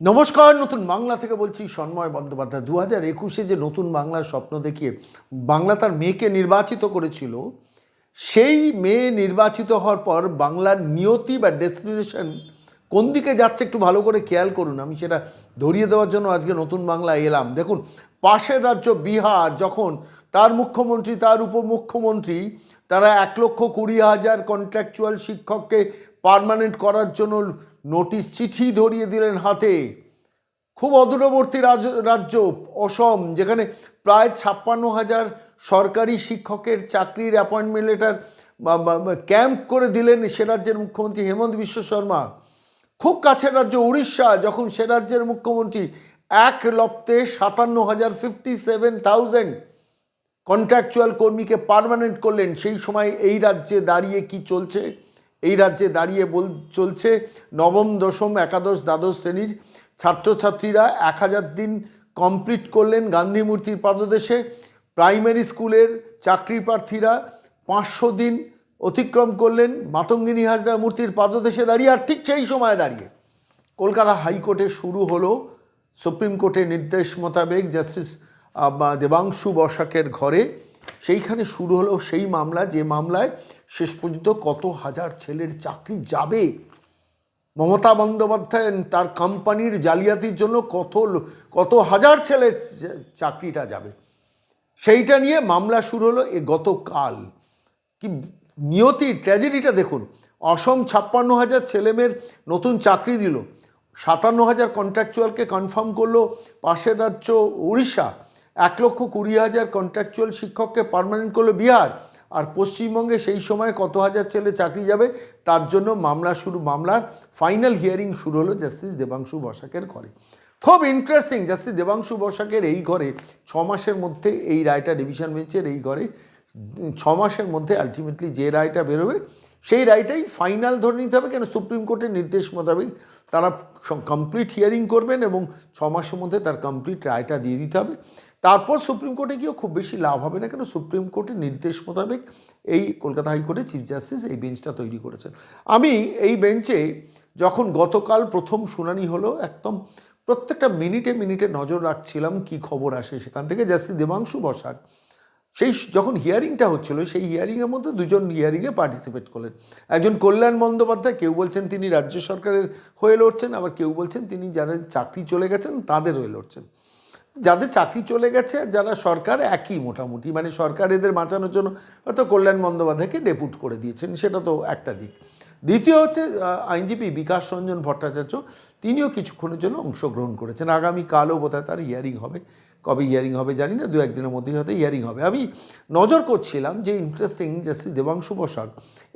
নমস্কার, নতুন বাংলা থেকে বলছি সন্ময় বন্দ্যোপাধ্যায়। 2021-এ যে নতুন বাংলার স্বপ্ন দেখিয়ে বাংলা তার মেয়েকে নির্বাচিত করেছিল, সেই মেয়ে নির্বাচিত হওয়ার পর বাংলার নিয়তি বা ডেস্টিনেশন কোন দিকে যাচ্ছে একটু ভালো করে খেয়াল করুন। আমি সেটা ধরিয়ে দেওয়ার জন্য আজকে নতুন বাংলা এলাম। দেখুন, পাশের রাজ্য বিহার যখন তার মুখ্যমন্ত্রী, তার উপমুখ্যমন্ত্রী, তারা 1,20,000 কন্ট্রাকচুয়াল শিক্ষককে পার্মানেন্ট করার জন্য নোটিশ চিঠি ধরিয়ে দিলেন হাতে। খুব অদূরবর্তী রাজ্য অসম, যেখানে প্রায় 56,000 সরকারি শিক্ষকের চাকরির অ্যাপয়েন্টমেন্ট লেটার ক্যাম্প করে দিলেন সে রাজ্যের মুখ্যমন্ত্রী হেমন্ত বিশ্ব শর্মা। খুব কাছের রাজ্য উড়িষ্যা, যখন সে রাজ্যের মুখ্যমন্ত্রী 1,57,000 কন্ট্রাকচুয়াল কর্মীকে পার্মানেন্ট করলেন, সেই সময় এই রাজ্যে দাঁড়িয়ে কি চলছে? এই রাজ্যে দাঁড়িয়ে চলছে নবম, দশম, একাদশ, দ্বাদশ শ্রেণীর ছাত্রছাত্রীরা 1000 দিন কমপ্লিট করলেন গান্ধী মূর্তির পাদদেশে। প্রাইমারি স্কুলের চাকরি প্রার্থীরা 500 দিন অতিক্রম করলেন মাতঙ্গিনী হাজরা মূর্তির পাদদেশে দাঁড়িয়ে। আর ঠিক সেই সময় দাঁড়িয়ে কলকাতা হাইকোর্টে শুরু হলো সুপ্রিম কোর্টের নির্দেশ মোতাবেক জাস্টিস দেবাংশু বসাকের ঘরে, সেইখানে শুরু হলো সেই মামলা, যে মামলায় শেষ পর্যন্ত কত হাজার ছেলের চাকরি যাবে। মমতা বন্দ্যোপাধ্যায় তার কোম্পানির জালিয়াতির জন্য কত হাজার ছেলের চাকরিটা যাবে, সেইটা নিয়ে মামলা শুরু হলো গতকাল। কি নিয়তির ট্র্যাজেডিটা দেখুন। অসম 56,000 ছেলেমেয়ের নতুন চাকরি দিল, 57,000 কন্ট্রাকচুয়ালকে কনফার্ম করলো পাশের রাজ্য উড়িষ্যা, 1,20,000 কন্ট্রাকচুয়াল শিক্ষককে পার্মানেন্ট করলো বিহার। আর পশ্চিমবঙ্গে সেই সময় কত হাজার ছেলে চাকরি যাবে তার জন্য মামলার ফাইনাল হিয়ারিং শুরু হলো জাস্টিস দেবাংশু বসাকের ঘরে। খুব ইন্টারেস্টিং, জাস্টিস দেবাংশু বসাকের এই ঘরে 6 মাসের মধ্যে এই রায়টা, ডিভিশন বেঞ্চের এই ঘরে 6 মাসের মধ্যে আলটিমেটলি যে রায়টা বেরোবে সেই রায়টাই ফাইনাল ধরে নিতে হবে। কেন, সুপ্রিম কোর্টের নির্দেশ মোতাবেক তারা কমপ্লিট হিয়ারিং করবেন এবং 6 মাসের মধ্যে তার কমপ্লিট রায়টা দিয়ে দিতে হবে। তারপর সুপ্রিম কোর্টে গিয়েও খুব বেশি লাভ হবে না, কেন সুপ্রিম কোর্টের নির্দেশ মোতাবেক এই কলকাতা হাইকোর্টের চিফ জাস্টিস এই বেঞ্চটা তৈরি করেছেন। আমি এই বেঞ্চে যখন গতকাল প্রথম শুনানি হলো, একদম প্রত্যেকটা মিনিটে মিনিটে নজর রাখছিলাম কি খবর আসে সেখান থেকে। জাস্টিস দেবাংশু বসাক সেই যখন হিয়ারিংটা হচ্ছিল, সেই হিয়ারিংয়ের মধ্যে দুজন হিয়ারিংয়ে পার্টিসিপেট করলেন। একজন কল্যাণ বন্দ্যোপাধ্যায়, কেউ বলছেন তিনি রাজ্য সরকারের হয়ে লড়ছেন, আবার কেউ বলছেন তিনি যারা চাকরি চলে গেছেন তাদের হয়ে লড়ছেন। যাদের চাকরি চলে গেছে যারা সরকার একই মোটামুটি, মানে সরকার এদের বাঁচানোর জন্য হয়তো কল্যাণ বন্দ্যোপাধ্যায়কে ডেপুট করে দিয়েছেন, সেটা তো একটা দিক। দ্বিতীয় হচ্ছে আইনজীবী বিকাশ রঞ্জন ভট্টাচার্য, তিনিও কিছুক্ষণের জন্য অংশগ্রহণ করেছেন। আগামীকালও বোধহয় তার হিয়ারিং হবে, কবে হিয়ারিং হবে জানি না, 2-1 দিনের মধ্যেই হয়তো হিয়ারিং হবে। আমি নজর করছিলাম যে ইন্টারেস্টিং, জাস্টিস দেবাংশু বসাক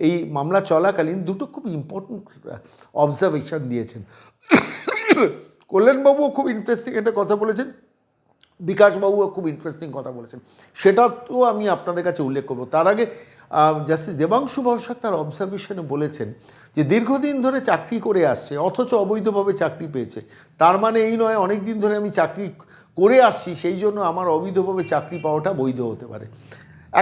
এই মামলা চলাকালীন দুটো খুব ইম্পর্টেন্ট অবজারভেশন দিয়েছেন। কল্যাণবাবুও খুব ইন্টারেস্টিং একটা কথা বলেছেন, বিকাশবাবুও খুব ইন্টারেস্টিং কথা বলেছেন, সেটা তো আমি আপনাদের কাছে উল্লেখ করব। তার আগে জাস্টিস দেবাংশু বসাক তার অবজারভেশনে বলেছেন যে দীর্ঘদিন ধরে চাকরি করে আসছে অথচ অবৈধভাবে চাকরি পেয়েছে। তার মানে এই নয় অনেক দিন ধরে আমি চাকরি করে আসছি সেই জন্য আমার অবৈধভাবে চাকরি পাওয়াটা বৈধ হতে পারে।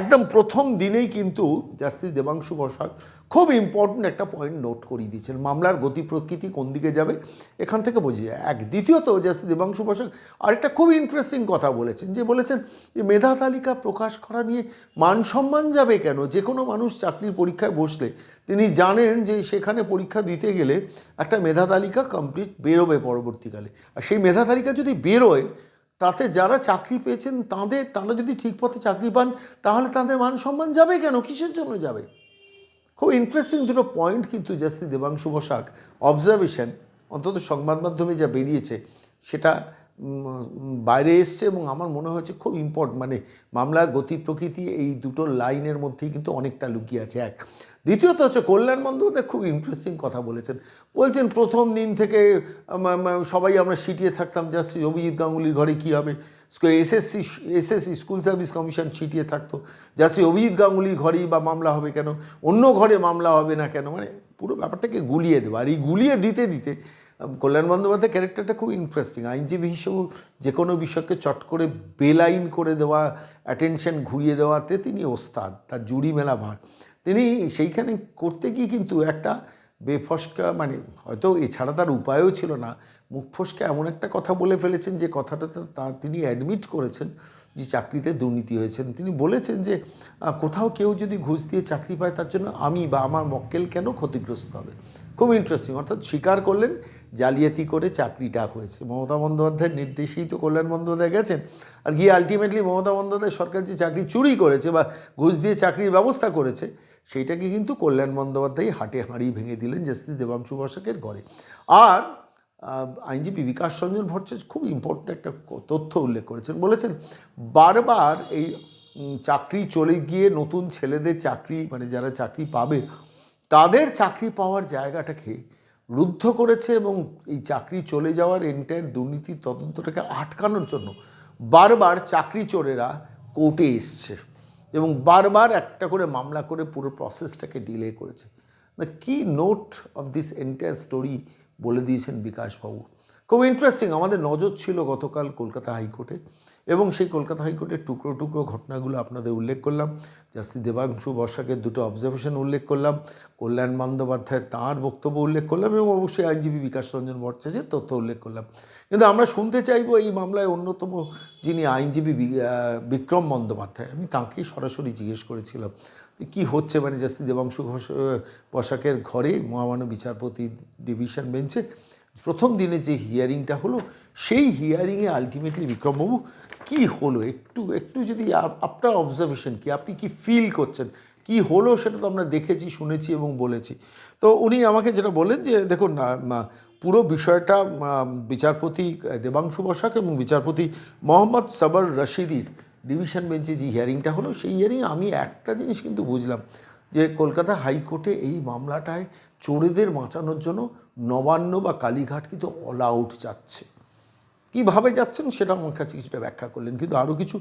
একদম প্রথম দিনেই কিন্তু জাস্টিস দেবাংশু বসাক খুব ইম্পর্ট্যান্ট একটা পয়েন্ট নোট করিয়ে দিয়েছেন, মামলার গতি প্রকৃতি কোন দিকে যাবে এখান থেকে বোঝা যায়। দ্বিতীয়ত জাস্টিস দেবাংশু বসাক আরেকটা খুব ইন্টারেস্টিং কথা বলেছেন, যে বলেছেন যে মেধা তালিকা প্রকাশ করা নিয়ে মান সম্মান যাবে কেন? যে কোনো মানুষ চাকরির পরীক্ষায় বসলে তিনি জানেন যে সেখানে পরীক্ষা দিতে গেলে একটা মেধা তালিকা কমপ্লিট বেরোবে পরবর্তীকালে, আর সেই মেধা তালিকা যদি বেরোয় তাতে যারা চাকরি পেয়েছেন তারা যদি ঠিক পথে চাকরি পান তাহলে তাদের মান সম্মান যাবে কেন, কিসের জন্য যাবে? খুব ইন্টারেস্টিং দুটো পয়েন্ট কিন্তু জাস্টিস দেবাংশু বসাক অবজারভেশন, অন্তত সংবাদ মাধ্যমে যা বেরিয়েছে সেটা বাইরে এসছে এবং আমার মনে হয়েছে খুব ইম্পর্টেন্ট। মানে মামলার গতি প্রকৃতি এই দুটো লাইনের মধ্যেই কিন্তু অনেকটা লুকিয়ে আছে। এক, দ্বিতীয়ত হচ্ছে কল্যাণ বন্দ্যোপাধ্যায় খুব ইন্টারেস্টিং কথা বলছেন প্রথম দিন থেকে সবাই আমরা সিটিয়ে থাকতাম জাস্টিস অভিজিৎ গাঙ্গুলির ঘরে কী হবে, এসএসসি স্কুল সার্ভিস কমিশন সিটিয়ে থাকতো, জাস্টিস অভিজিৎ গাঙ্গুলির ঘরেই বা মামলা হবে কেন, অন্য ঘরে মামলা হবে না কেন, মানে পুরো ব্যাপারটাকে গুলিয়ে দেওয়া। আর এই গুলিয়ে দিতে দিতে কল্যাণ বন্দ্যোপাধ্যায় ক্যারেক্টারটা খুব ইন্টারেস্টিং। আইনজীবী হিসেবেও যে কোনো বিষয়কে চট করে বেলাইন করে দেওয়া, অ্যাটেনশন ঘুরিয়ে দেওয়াতে তিনি ওস্তাদ, তার জুড়ি মেলা ভার। তিনি সেইখানে করতে গিয়ে কিন্তু একটা বেফসকা, মানে হয়তো এছাড়া তার উপায়ও ছিল না, মুখ ফসকে এমন একটা কথা বলে ফেলেছেন যে কথাটা তিনি অ্যাডমিট করেছেন যে চাকরিতে দুর্নীতি হয়েছেন। তিনি বলেছেন যে কোথাও কেউ যদি ঘুষ দিয়ে চাকরি পায় তার জন্য আমি বা আমার মক্কেল কেন ক্ষতিগ্রস্ত হবে। খুব ইন্টারেস্টিং, অর্থাৎ স্বীকার করলেন জালিয়াতি করে চাকরিটা হয়েছে। মমতা বন্দ্যোপাধ্যায়ের নির্দেশেই তো কল্যাণ বন্দ্যোপাধ্যায় গেছেন, আর গিয়ে আলটিমেটলি মমতা বন্দ্যোপাধ্যায় সরকার যে চাকরি চুরি করেছে বা ঘুষ দিয়ে চাকরির ব্যবস্থা করেছে সেইটাকে কিন্তু কল্যাণ বন্দ্যোপাধ্যায় হাটে হাঁড়ি ভেঙে দিলেন জাস্টিস দেবাংশু বসাকের ঘরে। আর আইনজীবী বিকাশ রঞ্জন ভট্টাচার্য খুব ইম্পর্ট্যান্ট একটা তথ্য উল্লেখ করেছেন, বলেছেন বারবার এই চাকরি চলে গিয়ে নতুন ছেলেদের চাকরি, মানে যারা চাকরি পাবে তাদের চাকরি পাওয়ার জায়গাটাকে রুদ্ধ করেছে এবং এই চাকরি চলে যাওয়ার এন্টায়ার দুর্নীতির তদন্তটাকে আটকানোর জন্য বারবার চাকরি চোরেরা কোর্টে এসছে এবং বারবার একটা করে মামলা করে পুরো প্রসেসটাকে ডিলে করেছে। দ্য কি note of this entire story বলে দিয়েছেন বিকাশবাবু। খুব ইন্টারেস্টিং। আমাদের নজর ছিল গতকাল কলকাতা হাইকোর্টে এবং সেই কলকাতা হাইকোর্টের টুকরো টুকরো ঘটনাগুলো আপনাদের উল্লেখ করলাম। জাস্টিস দেবাংশু বসাকের দুটো অবজারভেশন উল্লেখ করলাম, কল্যাণ বন্দ্যোপাধ্যায় তাঁর বক্তব্য উল্লেখ করলাম এবং অবশ্যই আইনজীবী বিকাশ রঞ্জন ভট্টাচার্যের তথ্য উল্লেখ করলাম। কিন্তু আমরা শুনতে চাইব এই মামলায় অন্যতম যিনি আইনজীবী বিক্রম বন্দ্যোপাধ্যায়, আমি তাঁকেই সরাসরি জিজ্ঞেস করেছিলাম কি হচ্ছে, মানে জাস্টিস দেবাংশু বসাকের ঘরে মহামান্য বিচারপতি ডিভিশন বেঞ্চে প্রথম দিনে যে হিয়ারিংটা হলো সেই হিয়ারিংয়ে আলটিমেটলি বিক্রমবাবু কি হলো, একটু যদি আপনার অবজারভেশন কি, আপনি কি ফিল করছেন কি হলো, সেটা তো আমরা দেখেছি, শুনেছি এবং বলেছি। তো উনি আমাকে যেটা বলেন যে দেখুন পুরো বিষয়টা বিচারপতি দেবাংশু বসাক এবং বিচারপতি মোহাম্মদ সাবর রশিদির ডিভিশন বেঞ্চে যে হিয়ারিংটা হলো সেই হিয়ারিংয়ে আমি একটা জিনিস কিন্তু বুঝলাম যে কলকাতা হাইকোর্টে এই মামলাটায় চোরেদের বাঁচানোর জন্য নবান্ন বা কালীঘাট কিন্তু অল আউট যাচ্ছে। কীভাবে যাচ্ছেন সেটা আমার কাছে কিছুটা ব্যাখ্যা করলেন, কিন্তু আরও কিছু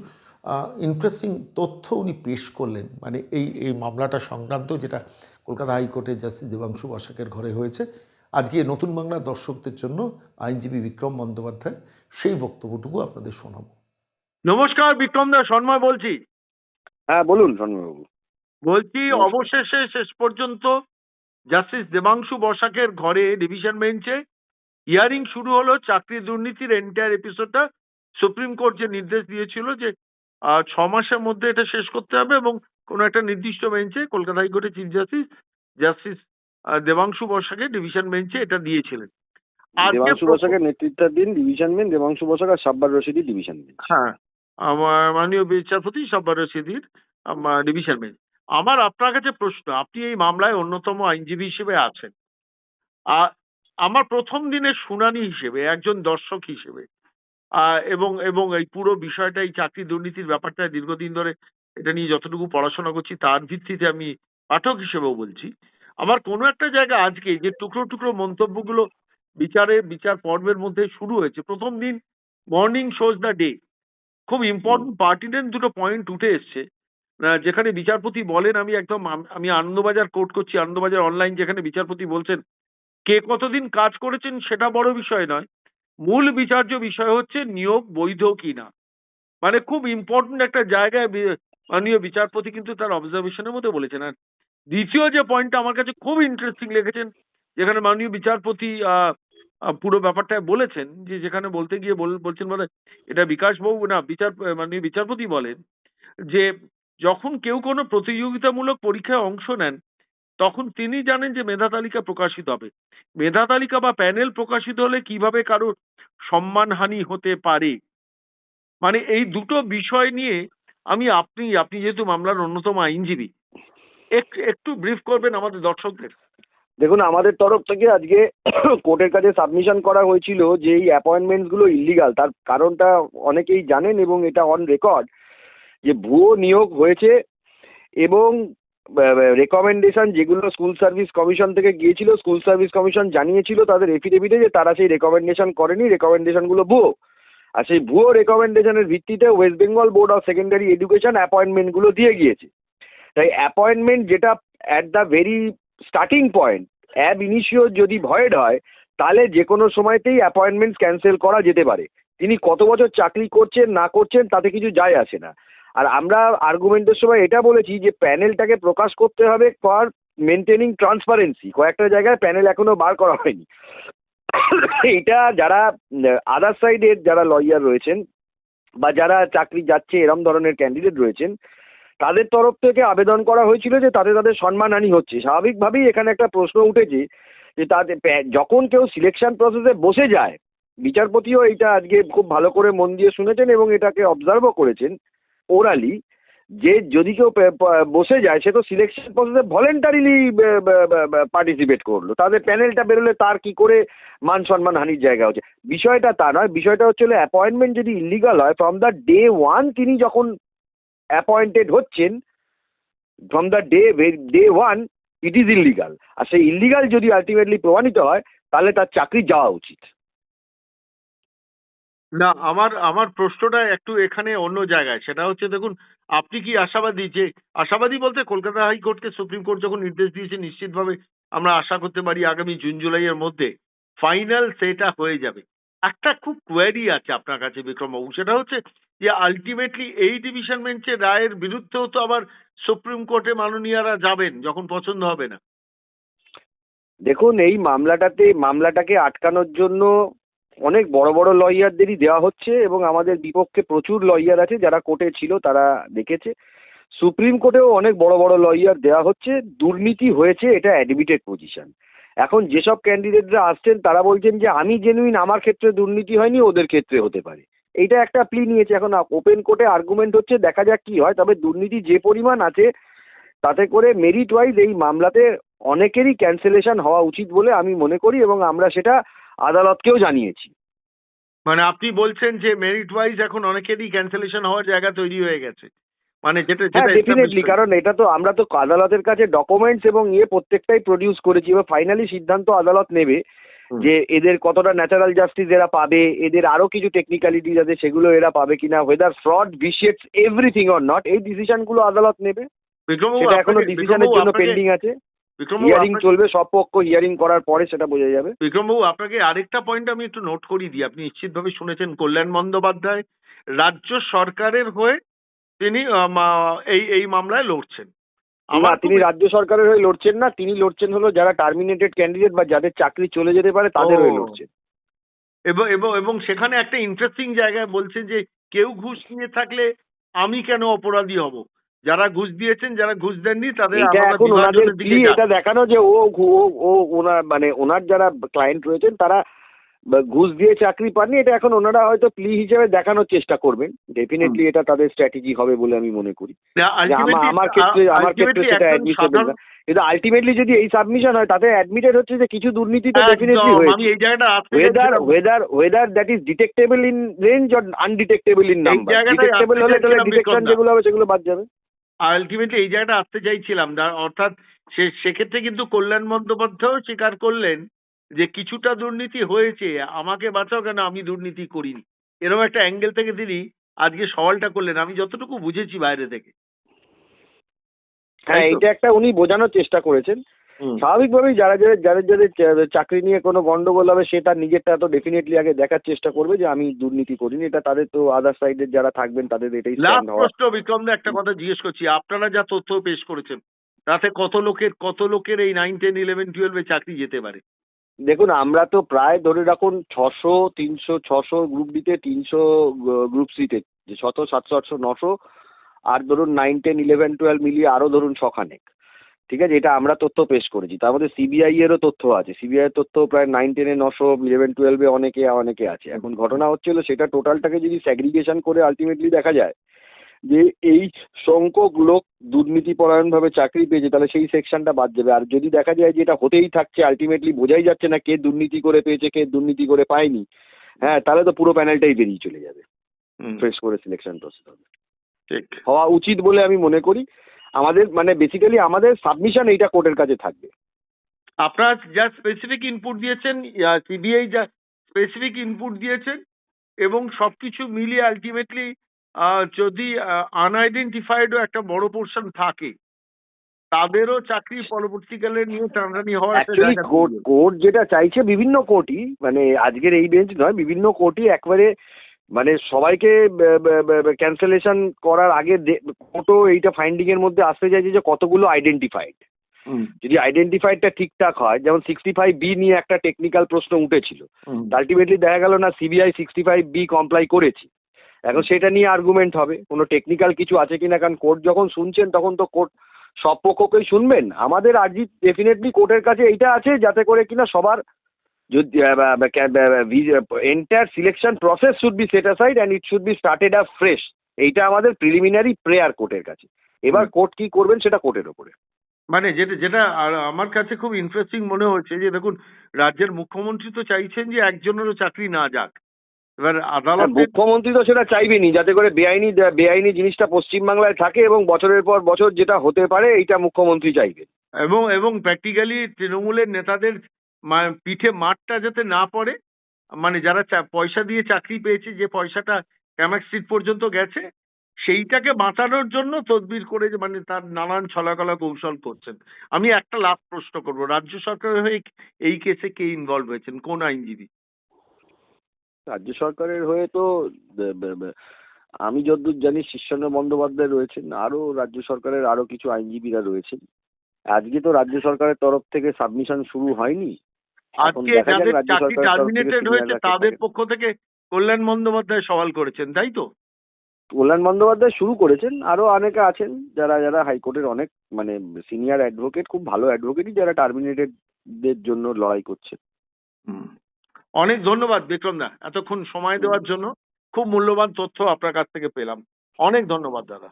ইন্টারেস্টিং তথ্য উনি পেশ করলেন, মানে এই মামলাটা সংক্রান্ত যেটা কলকাতা হাইকোর্টে জাস্টিস দেবাংশু বসাকের ঘরে হয়েছে। আজকে নতুন বাংলা দর্শকদের জন্য আইনজীবী বিক্রম বন্দ্যোপাধ্যায় সেই বক্তব্যটুকু আপনাদের শোনাবো। নমস্কার, বিক্রম দা সন্ময় বলছি। হ্যাঁ বলুন সন্ময়বাবু। বলছি অবশেষে শেষ পর্যন্ত জাস্টিস দেবাংশু বসাকের ঘরে ডিভিশন বেঞ্চে হিয়ারিং শুরু হলো। চাকরি দুর্নীতির এন্টায়ার এপিসোডটা সুপ্রিম কোর্ট যে নির্দেশ দিয়েছিল যে 6 মাসের মধ্যে এটা শেষ করতে হবে এবং কোনো একটা নির্দিষ্ট বেঞ্চে কলকাতা হাইকোর্টের চিফ জাস্টিস দেবাংশু বসাকের ডিভিশন বেঞ্চে এটা দিয়েছিলেন। দেবাংশু বসাকের নেতৃত্বাধীন ডিভিশন বেঞ্চ, দেবাংশু বসাক আর সাব্বার রশিদি ডিভিশন বেঞ্চ। হ্যাঁ, আমার মাননীয় বিচারপতি সাব্বার রশিদির ডিভিশন বেঞ্চ। আমার আপনার কাছে প্রশ্ন, আপনি এই মামলায় অন্যতম আইনজীবী হিসেবে আছেন। আমার প্রথম দিনের শুনানি হিসেবে, একজন দর্শক হিসেবে এবং এবং এই পুরো বিষয়টা, এই চাকরি দুর্নীতির ব্যাপারটা দীর্ঘদিন ধরে এটা নিয়ে যতটুকু পড়াশোনা করছি তার ভিত্তিতে আমি পাঠক হিসেবেও বলছি, আমার কোনো একটা জায়গা আজকে যে টুকরো টুকরো মন্তব্যগুলো বিচার পর্বের মধ্যে শুরু হয়েছে, প্রথম দিন মর্নিং শোজ দ্য ডে, খুব ইম্পর্টেন্ট পার্টিনেন্ট দুটো পয়েন্ট উঠে এসছে যেখানে বিচারপতি বলেন, আমি আনন্দবাজার কোট করছি, আনন্দবাজার অনলাইন, যেখানে বিচারপতি বলছেন কে কতদিন কাজ করেছেন সেটা বড় বিষয় নয়, মূল বিচার্য বিষয় হচ্ছে নিয়োগ বৈধ কিনা। মানে খুব ইম্পর্টেন্ট একটা জায়গায় মাননীয় বিচারপতি কিন্তু তার অবজারভেশনের মধ্যে বলেছেন। আর দ্বিতীয় যে পয়েন্টটা আমার কাছে খুব ইন্টারেস্টিং লেগেছেন, যেখানে মাননীয় বিচারপতি পুরো ব্যাপারটা বলেছেন, যে যেখানে বলতে গিয়ে বলছেন বলে এটা বিকাশবাবু না মাননীয় বিচারপতি বলেন যে যখন কেউ কোনো প্রতিযোগিতামূলক পরীক্ষায় অংশ নেন তখন তিনি জানেন যে মেধা তালিকা প্রকাশিত হবে। মেধা তালিকা বা প্যানেল প্রকাশিত হলে কিভাবে কারো সম্মানহানি হতে পারে। মানে এই দুটো বিষয় নিয়ে আপনি যেহেতু মামলার অন্যতম আইনজীবী, একটু ব্রিফ করবেন আমাদের দর্শকদের। দেখুন, আমাদের তরফ থেকে আজকে কোর্টের কাছে সাবমিশন করা হয়েছিল যে এই অ্যাপয়েন্টমেন্টস গুলো ইলিগাল। তার কারণটা অনেকেই জানেন এবং এটা অন রেকর্ড যে ভুয়ো নিয়োগ হয়েছে এবং রেকমেন্ডেশন যেগুলো স্কুল সার্ভিস কমিশন থেকে গিয়েছিল, স্কুল সার্ভিস কমিশন জানিয়েছিল তাদের এফিডেভিটে যে তারা সেই রেকমেন্ডেশন করেনি, রেকমেন্ডেশনগুলো ভুয়ো। আর সেই ভুয়ো রেকমেন্ডেশনের ভিত্তিতে West Bengal board of secondary education অ্যাপয়েন্টমেন্টগুলো দিয়ে গিয়েছে। তাই অ্যাপয়েন্টমেন্ট যেটা at the very starting point, অ্যাব ইনিশিও যদি ভয়েড হয় তাহলে যে কোনো সময়তেই অ্যাপয়েন্টমেন্ট ক্যান্সেল করা যেতে পারে। তিনি কত বছর চাকরি করছেন না করছেন তাতে কিছু যায় আসে না। আর আমরা আর্গুমেন্টের সময় এটা বলেছি যে প্যানেলটাকে প্রকাশ করতে হবে ফর মেনটেনিং ট্রান্সপারেন্সি, কয়েকটা জায়গায় প্যানেল এখনো বার করা হয়নি। এটা যারা আদার সাইডের যারা লয়ার রয়েছেন বা যারা চাকরি যাচ্ছে এরম ধরনের ক্যান্ডিডেট রয়েছেন, তাদের তরফ থেকে আবেদন করা হয়েছিল যে তাতে তাদের সম্মানহানি হচ্ছে। স্বাভাবিকভাবেই এখানে একটা প্রশ্ন উঠেছে যে তাদের যখন কেউ সিলেকশন প্রসেসে বসে যায়, বিচারপতিও এইটা আজকে খুব ভালো করে মন দিয়ে শুনেছেন এবং এটাকে অবজার্ভও করেছেন ওরালি, যে যদি কেউ বসে যায় সে তো সিলেকশন প্রসেসে ভলেন্টারিলি পার্টিসিপেট করলো, তাদের প্যানেলটা বেরোলে তার কি করে মান সম্মান হানির জায়গা হচ্ছে। বিষয়টা তা নয়, বিষয়টা হচ্ছে অ্যাপয়েন্টমেন্ট যদি ইলিগাল হয়, ফ্রম দ্য ডে ওয়ান তিনি যখন অ্যাপয়েন্টেড হচ্ছেন, from the day one it is illegal. আর সেই ইলিগাল যদি আলটিমেটলি প্রমাণিত হয় তাহলে তার চাকরি যাওয়া উচিত। না, আমার প্রশ্নটা একটু এখানে অন্য জায়গায়। সেটা হচ্ছে, দেখুন, আপনি কি আশাবাদী যে, আশাবাদী বলতে কলকাতা হাইকোর্টকে সুপ্রিম কোর্ট যখন নির্দেশ দিয়েছে, নিশ্চিতভাবে আমরা আশা করতে পারি আগামী জুন জুলাইয়ের মধ্যে ফাইনাল সেটা হয়ে যাবে। একটা খুব কোয়ারি আছে আপনার কাছে বিক্রমবাবু, সেটা হচ্ছে যে আলটিমেটলি এই ডিভিশন বেঞ্চের রায়ের বিরুদ্ধেও তো আবার সুপ্রিম কোর্টে মাননীয়রা যাবেন যখন পছন্দ হবে না। দেখুন, এই মামলাটাকে আটকানোর জন্য অনেক বড় বড় লয়ারদেরই দেওয়া হচ্ছে এবং আমাদের বিপক্ষে প্রচুর লয়ার আছে যারা কোর্টে ছিল, তারা দেখেছে। সুপ্রিম কোর্টেও অনেক বড় বড় লয়ার দেওয়া হচ্ছে। দুর্নীতি হয়েছে, এটা অ্যাডমিটেড পজিশন। এখন যেসব ক্যান্ডিডেটরা আসছেন তারা বলছেন যে আমি জেনুইন, আমার ক্ষেত্রে দুর্নীতি হয়নি, ওদের ক্ষেত্রে হতে পারে। এইটা একটা প্লি নিয়েছে। এখন ওপেন কোর্টে আর্গুমেন্ট হচ্ছে, দেখা যাক কি হয়। তবে দুর্নীতি যে পরিমাণ আছে তাতে করে মেরিট ওয়াইজ এই মামলাতে অনেকেরই ক্যান্সেলেশন হওয়া উচিত বলে আমি মনে করি এবং আমরা সেটা আদালতকেও জানিয়েছি। মানে আপনি বলছেন যে মেরিট ওয়াইজ এখন অনেকেরই ক্যান্সেলেশন হওয়ার জায়গা তৈরি হয়ে গেছে, মানে যেটা হ্যাঁ, যেটা ডেফিনেটলি। কারণ এটা তো আমরা তো আদালতের কাছে ডকুমেন্টস এবং প্রত্যেকটাই প্রডিউস করেছি। এবার ফাইনালি সিদ্ধান্ত আদালত নেবে যে এদের কতটা ন্যাচারাল জাস্টিস এরা পাবে, এদের আরো কিছু টেকনিক্যালিটিজ আছে সেগুলো এরা পাবে কিনা, whether fraud vitiates everything or not, এই ডিসিশনগুলো আদালত নেবে। সেটা এখনো ডিসিশনের জন্য পেন্ডিং আছে। হিয়ারিং চলবে, সব পক্ষ হিয়ারিং করার পরে সেটা বোঝা যাবে। বিক্রমবাবু, আপনাকে আরেকটা পয়েন্ট আমি একটু নোট করিয়ে দিই। আপনি নিশ্চিতভাবে শুনেছেন, কল্যাণ বন্দ্যোপাধ্যায় রাজ্য সরকারের হয়ে তিনি এই মামলায় লড়ছেন। না, তিনি রাজ্য সরকারের হয়ে লড়ছেন না, তিনি লড়ছেন হলো যারা টার্মিনেটেড ক্যান্ডিডেট বা যাদের চাকরি চলে যেতে পারে তাদের হয়ে লড়ছেন। এবং সেখানে একটা ইন্টারেস্টিং জায়গায় বলছে যে কেউ ঘুষ নিয়ে থাকলে আমি কেন অপরাধী হব, যারা ঘুষ দিয়েছেন, যারা ঘুষ দেননি তাদের এটা এখন ওনাদের প্লি, এটা দেখানো যে ওনার মানে ওনার যারা ক্লায়েন্ট রয়েছেন তারা ঘুষ দিয়ে চাকরি পাননি, এটা এখন ওনারা হয়তো প্লি হিসেবে দেখানোর চেষ্টা করবেন। ডেফিনেটলি এটা তাদের স্ট্র্যাটেজি হবে বলে আমি মনে করি। আমার ক্ষেত্রে সেটা অ্যাডমিটেবল না, কিন্তু আলটিমেটলি যদি এই সাবমিশন হয় তাতে অ্যাডমিটেড হচ্ছে যে কিছু দুর্নীতি তো ডেফিনেটলি হয়েছে। Whether that is detectable in range or undetectable in number. Detectable হলে তাহলে ডিটেকশন যেগুলো হবে সেগুলো বাদ যাবে। আলটিমেটলি এই জায়গাটা আসতে চাইছিলাম, অর্থাৎ সেক্ষেত্রে কিন্তু কল্যাণ বন্দ্যোপাধ্যায়ও স্বীকার করলেন যে কিছুটা দুর্নীতি হয়েছে, আমাকে বাঁচাও কেন, আমি দুর্নীতি করিনি। এরকম একটা অ্যাঙ্গেল থেকে তিনি আজকে সওয়ালটা করলেন, আমি যতটুকু বুঝেছি বাইরে থেকে। হ্যাঁ, এটা একটা উনি বোঝানোর চেষ্টা করেছেন। স্বাভাবিকভাবেই যাদের চাকরি নিয়ে কোনো গন্ডগোল হবে সে তার নিজেরটা তো ডেফিনেটলি আগে দেখার চেষ্টা করবে যে আমি দুর্নীতি করিনি। এটা তাদের তো আদার সাইডের যারা থাকবেন তাদের এটাই স্ট্যান্ড হওয়া। প্রশ্ন বিক্রমদা, একটা কথা জিজ্ঞেস করছি, আপনারা যা তথ্য পেশ করেছেন তাতে কত লোকের এই 9, 10, 11, 12 চাকরি যেতে পারে? দেখুন, আমরা তো প্রায় ধরে রাখুন 600 গ্রুপ ডিতে, 300 গ্রুপ সিতে, যে 600, 700, 800, 900 আর ধরুন 9, 10, 11, 12 মিলিয়ে আরো ধরুন 6খানেক। ঠিক আছে, এটা আমরা তথ্য পেশ করেছি। তার মধ্যে সিবিআই এরও তথ্য আছে। সিবিআই এর তথ্য প্রায় 9, 10 এ 900, 11, 12 অনেকে আছে। এখন ঘটনা হচ্ছিল সেটা টোটালটাকে যদি স্যাগ্রিগেশন করে আলটিমেটলি দেখা যায় যে এই সংখ্যক লোক দুর্নীতিপরায়ণভাবে চাকরি পেয়েছে, তাহলে সেই সেকশনটা বাদ যাবে। আর যদি দেখা যায় যে এটা হতেই থাকছে, আলটিমেটলি বোঝাই যাচ্ছে না কে দুর্নীতি করে পেয়েছে কে দুর্নীতি করে পায়নি, হ্যাঁ, তাহলে তো পুরো প্যানেলটাই বেরিয়ে চলে যাবে। ফ্রেশ করে সিলেকশন প্রসেস হবে, হওয়া উচিত বলে আমি মনে করি। আমাদের মানে বেসিক্যালি আমাদের সাবমিশন এইটা কোর্টের কাছে থাকবে। আপনারা যা স্পেসিফিক ইনপুট দিয়েছেন, সিবিআই যা স্পেসিফিক ইনপুট দিয়েছেন এবং সবকিছু মিলিয়ে আলটিমেটলি যদি আনআইডেন্টিফাইডও একটা বড় পোর্শন থাকে, তাদেরও চাকরি পরবর্তীকালে নিয়ে টানাটানি হওয়ার একটা অ্যাকচুয়ালি জায়গা কোর্ট যেটা চাইছে, বিভিন্ন কোর্টই, মানে আজকের এই বেঞ্চ নয়, বিভিন্ন কোর্টই একবারে মানে সবাইকে ক্যান্সেলেশন করার আগে কোর্টও এইটা ফাইন্ডিং এর মধ্যে আসতে চাইছে যে কতগুলো আইডেন্টিফাইড। যদি আইডেন্টিফাইডটা ঠিকঠাক হয়, যেমন 65B নিয়ে একটা টেকনিক্যাল প্রশ্ন উঠেছিল, আলটিমেটলি দেখা গেল না সিবিআই 65B কমপ্লাই করেছে। এখন সেটা নিয়ে আর্গুমেন্ট হবে, কোনো টেকনিক্যাল কিছু আছে কিনা, কারণ কোর্ট যখন শুনছেন তখন তো কোর্ট সব পক্ষকেই শুনবেন। আমাদের আর্জি ডেফিনেটলি কোর্টের কাছে এইটা আছে যাতে করে কিনা সবার যদি entire selection process should be set aside and it should be started up fresh. এইটা আমাদের প্রিলিমিনারি প্রেয়ার কোর্টের কাছে। এবার কোর্ট কি করবেন সেটা কোর্টের ওপরে। মানে যেটা যেটা আমার কাছে খুব ইন্টারেস্টিং মনে হচ্ছে যে দেখুন, রাজ্যের মুখ্যমন্ত্রী তো চাইছেন যে একজনেরও চাকরি না যাক। এবার আদালত মুখ্যমন্ত্রী তো সেটা চাইবেনি যাতে করে বেআইনি জিনিসটা পশ্চিমবাংলায় থাকে এবং বছরের পর বছর যেটা হতে পারে এইটা মুখ্যমন্ত্রী চাইবেন। এবং এবং প্র্যাকটিক্যালি তৃণমূলের নেতাদের পিঠে মারটা যাতে না পড়ে, মানে যারা পয়সা দিয়ে চাকরি পেয়েছে, যে পয়সাটা ক্যামাক স্ট্রিট পর্যন্ত গেছে, সেইটাকে বাঁচানোর জন্য তদবির করে যে মানে তার নানান ছলাকলা কৌশল করছেন। আমি একটা লাস্ট প্রশ্ন করব, রাজ্য সরকারের হয়ে এই কেসে কে ইনভলভ হয়েছেন, কোন আইনজীবী? রাজ্য সরকারের হয়ে তো আমি যতদূর জানি শীর্ষেন্দ্র বন্দ্যোপাধ্যায় রয়েছেন, আরো রাজ্য সরকারের আরো কিছু আইনজীবীরা রয়েছেন। আজকে তো রাজ্য সরকারের তরফ থেকে সাবমিশন শুরু হয়নি। আজকে যাদের চাকরি টার্মিনেটেড হয়েছে তাদের পক্ষ থেকে কল্যাণ বন্দ্যোপাধ্যায় সওয়াল করেছেন, তাই তো? কল্যাণ বন্দ্যোপাধ্যায় শুরু করেছেন, আরো অনেকে আছেন যারা যারা হাইকোর্টের অনেক মানে সিনিয়র অ্যাডভোকেট, খুব ভালো অ্যাডভোকেটই, যারা টার্মিনেটেড দের জন্য লড়াই করছে। অনেক ধন্যবাদ বিক্রম দা, এতক্ষণ সময় দেওয়ার জন্য। খুব মূল্যবান তথ্য আপনার কাছ থেকে পেলাম। অনেক ধন্যবাদ দাদা।